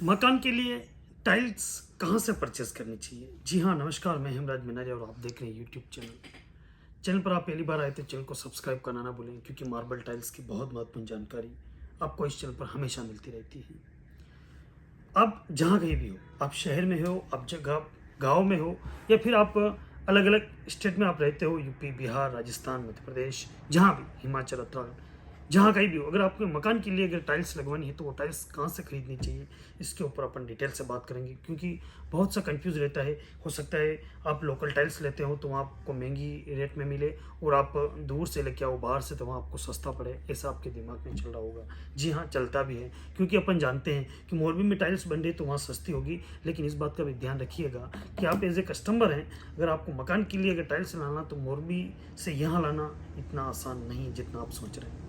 मकान के लिए टाइल्स कहाँ से परचेस करनी चाहिए। जी हाँ, नमस्कार, मैं हेमराज मिनारी और आप देख रहे हैं यूट्यूब चैनल पर। आप पहली बार आए तो चैनल को सब्सक्राइब करना ना भूलें, क्योंकि मार्बल टाइल्स की बहुत महत्वपूर्ण जानकारी आपको इस चैनल पर हमेशा मिलती रहती है। आप जहाँ कहीं भी हो, आप शहर में हो, आप जगह गाँव में हो, या फिर आप अलग अलग स्टेट में आप रहते हो, यूपी, बिहार, राजस्थान, मध्य प्रदेश, जहाँ भी, हिमाचल, उत्तराखंड, जहाँ कहीं भी हो, अगर आपके मकान के लिए अगर टाइल्स लगवानी है तो वो टाइल्स कहाँ से खरीदनी चाहिए, इसके ऊपर अपन डिटेल से बात करेंगे। क्योंकि बहुत सा कंफ्यूज रहता है। हो सकता है आप लोकल टाइल्स लेते हो तो वहाँ आपको महंगी रेट में मिले, और आप दूर से लेके आओ बाहर से तो वहाँ आपको सस्ता पड़े, ऐसा आपके दिमाग में चल रहा होगा। जी हाँ, चलता भी है, क्योंकि अपन जानते हैं कि मोरबी में टाइल्स बन रही तो वहाँ सस्ती होगी। लेकिन इस बात का भी ध्यान रखिएगा कि आप एज ए कस्टमर हैं, अगर आपको मकान के लिए अगर टाइल्स लाना तो मोरबी से यहाँ लाना इतना आसान नहीं है जितना आप सोच रहे हैं।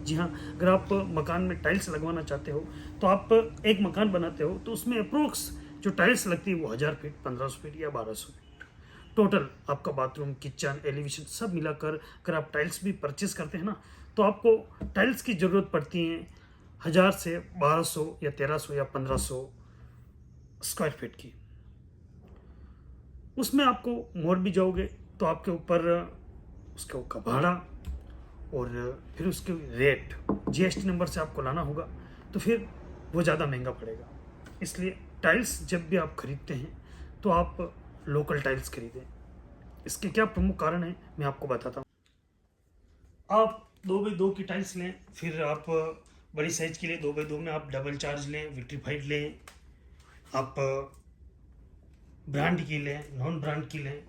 जी हाँ, अगर आप मकान में टाइल्स लगवाना चाहते हो तो आप एक मकान बनाते हो तो उसमें अप्रोक्स जो टाइल्स लगती है वो 1000 फीट, 1500 फीट या 1200 फीट टोटल आपका बाथरूम, किचन, एलिवेशन सब मिलाकर अगर आप टाइल्स भी परचेस करते हैं ना, तो आपको टाइल्स की ज़रूरत पड़ती है 1000 से 1200 या 1300 या 1500 स्क्वायर फीट की। उसमें आपको मोर भी जाओगे तो आपके ऊपर उसका भाड़ा और फिर उसके रेट जीएसटी नंबर से आपको लाना होगा, तो फिर वो ज़्यादा महंगा पड़ेगा। इसलिए टाइल्स जब भी आप खरीदते हैं तो आप लोकल टाइल्स खरीदें। इसके क्या प्रमुख कारण हैं मैं आपको बताता हूँ। आप 2x2 की टाइल्स लें, फिर आप बड़ी साइज के लिए 2x2 में आप डबल चार्ज लें, विट्रीफाइड लें, आप ब्रांड की लें, नॉन ब्रांड की लें।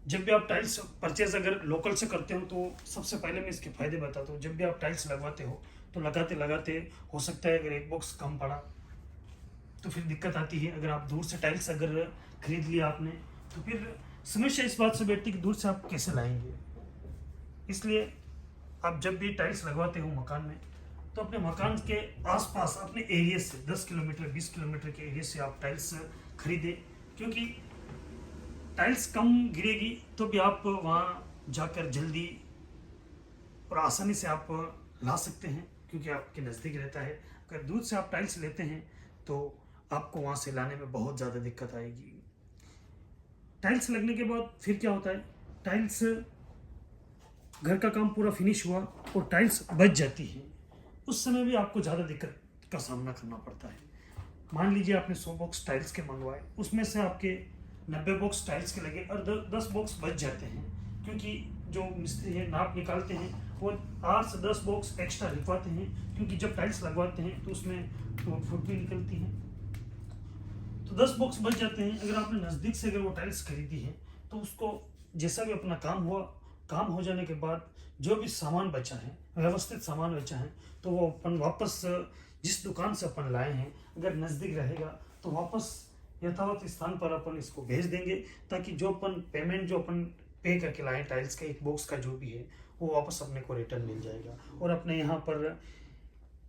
जब भी आप टाइल्स परचेज अगर लोकल से करते हो तो सबसे पहले मैं इसके फायदे बताता हूँ। जब भी आप टाइल्स लगवाते हो तो लगाते लगाते हो सकता है अगर एक बॉक्स कम पड़ा तो फिर दिक्कत आती है। अगर आप दूर से टाइल्स अगर खरीद लिया आपने तो फिर समस्या इस बात से बैठती है कि दूर से आप कैसे लाएंगे। इसलिए आप जब भी टाइल्स लगवाते हो मकान में तो अपने मकान के आसपास अपने एरिया से 10 किलोमीटर 20 किलोमीटर के एरिया से आप टाइल्स खरीदें, क्योंकि टाइल्स कम गिरेगी तो भी आप वहाँ जाकर जल्दी और आसानी से आप ला सकते हैं, क्योंकि आपके नज़दीक रहता है। अगर दूर से आप टाइल्स लेते हैं तो आपको वहाँ से लाने में बहुत ज़्यादा दिक्कत आएगी। टाइल्स लगने के बाद फिर क्या होता है, टाइल्स घर का काम पूरा फिनिश हुआ और टाइल्स बच जाती है, उस समय भी आपको ज़्यादा दिक्कत का सामना करना पड़ता है। मान लीजिए आपने 100 बॉक्स टाइल्स के मंगवाए, उसमें से आपके 90 बॉक्स टाइल्स के लगे और 10 बॉक्स बच जाते हैं, क्योंकि जो मिस्त्री है नाप निकालते हैं वो 8 से 10 बॉक्स एक्स्ट्रा लिखवाते हैं, क्योंकि जब टाइल्स लगवाते हैं तो उसमें टूट फूट भी निकलती है, तो 10 बॉक्स बच जाते हैं। अगर आपने नज़दीक से अगर वो टाइल्स खरीदी है तो उसको जैसा भी अपना काम हुआ, काम हो जाने के बाद जो भी सामान बचा है, व्यवस्थित सामान बचा है, तो वो अपन वापस जिस दुकान से अपन लाए हैं अगर नज़दीक रहेगा तो वापस यथावत स्थान पर अपन इसको भेज देंगे, ताकि जो अपन पेमेंट जो अपन पे करके लाए टाइल्स का एक बॉक्स का जो भी है वो वापस अपने को रिटर्न मिल जाएगा, और अपने यहाँ पर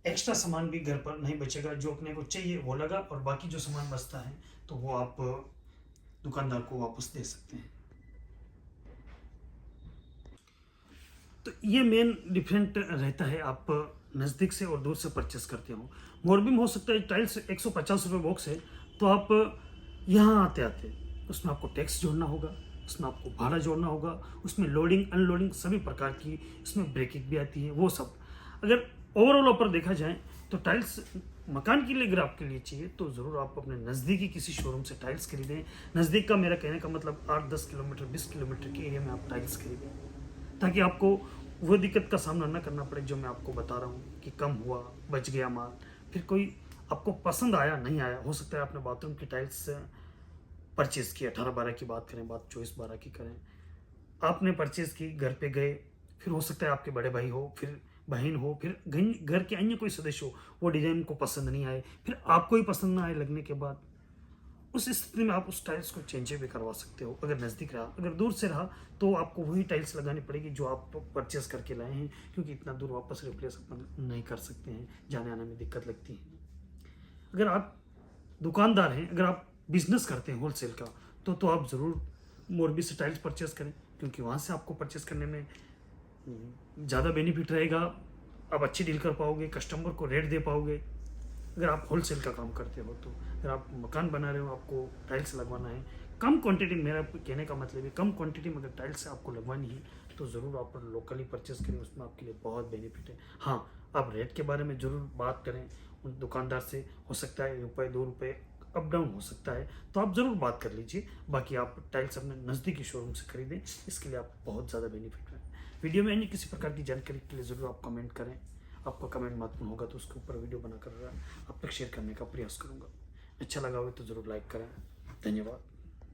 एक्स्ट्रा सामान भी घर पर नहीं बचेगा। जो अपने को चाहिए वो लगा, और बाकी जो सामान बचता है तो वो आप दुकानदार को वापस दे सकते हैं। तो ये मेन डिफरेंट रहता है आप नज़दीक से और दूर से परचेस करते हो। मोरबी में हो सकता है टाइल्स 150 रुपये बॉक्स है, तो आप यहाँ आते आते उसमें आपको टैक्स जोड़ना होगा, उसमें आपको भाड़ा जोड़ना होगा, उसमें लोडिंग अनलोडिंग सभी प्रकार की इसमें ब्रेकिंग भी आती है, वो सब। अगर ओवरऑल ऊपर देखा जाए तो टाइल्स मकान के लिए अगर आपके लिए चाहिए तो ज़रूर आप अपने नज़दीकी किसी शोरूम से टाइल्स खरीदें। नज़दीक का मेरा कहने का मतलब 8-10 किलोमीटर 20 किलोमीटर के एरिया में आप टाइल्स खरीदें, ताकि आपको वो दिक्कत का सामना ना करना पड़े जो मैं आपको बता रहा हूँ कि कम हुआ, बच गया माल, फिर कोई आपको पसंद आया नहीं आया। हो सकता है आपने बाथरूम की टाइल्स परचेज़ की, 18-12 की बात करें, बात 24-12 की करें, आपने परचेज़ की, घर पे गए, फिर हो सकता है आपके बड़े भाई हो, फिर बहन हो, फिर घर के अन्य कोई सदस्य हो, वो डिज़ाइन को पसंद नहीं आए, फिर आपको ही पसंद ना आए लगने के बाद, उस स्थिति में आप उस टाइल्स को चेंज भी करवा सकते हो। अगर नज़दीक रहा, अगर दूर से रहा तो आपको वही टाइल्स लगानी पड़ेगी जो आप परचेस करके लाए हैं, क्योंकि इतना दूर वापस रिप्लेस अपन नहीं कर सकते हैं, जाने आने में दिक्कत लगती है। अगर आप दुकानदार हैं, अगर आप बिजनेस करते हैं होलसेल का, तो आप ज़रूर मोरबी से टाइल्स परचेस करें, क्योंकि वहाँ से आपको परचेस करने में ज़्यादा बेनिफिट रहेगा। आप अच्छी डील कर पाओगे, कस्टमर को रेट दे पाओगे, अगर आप होलसेल का काम करते हो तो, अगर आप मकान बना रहे हो, आपको टाइल्स लगवाना है कम क्वांटिटी, मेरा कहने का मतलब है कम क्वांटिटी में अगर टाइल्स आपको लगवानी है तो ज़रूर आप लोकली परचेस करें, उसमें आपके लिए बहुत बेनिफिट है। हाँ, आप रेट के बारे में ज़रूर बात करें उन दुकानदार से, हो सकता है ₹1-2 अप डाउन हो सकता है, तो आप ज़रूर बात कर लीजिए। बाकी आप टाइल्स अपने नज़दीकी शोरूम से खरीदें, इसके लिए आप बहुत ज़्यादा बेनिफिट है। वीडियो में अन्य किसी प्रकार की जानकारी के लिए ज़रूर आप कमेंट करें। आपका कमेंट महत्वपूर्ण होगा तो उसके ऊपर वीडियो बनाकर आप तक शेयर करने का प्रयास करूँगा। अच्छा लगा हो तो ज़रूर लाइक करें। धन्यवाद।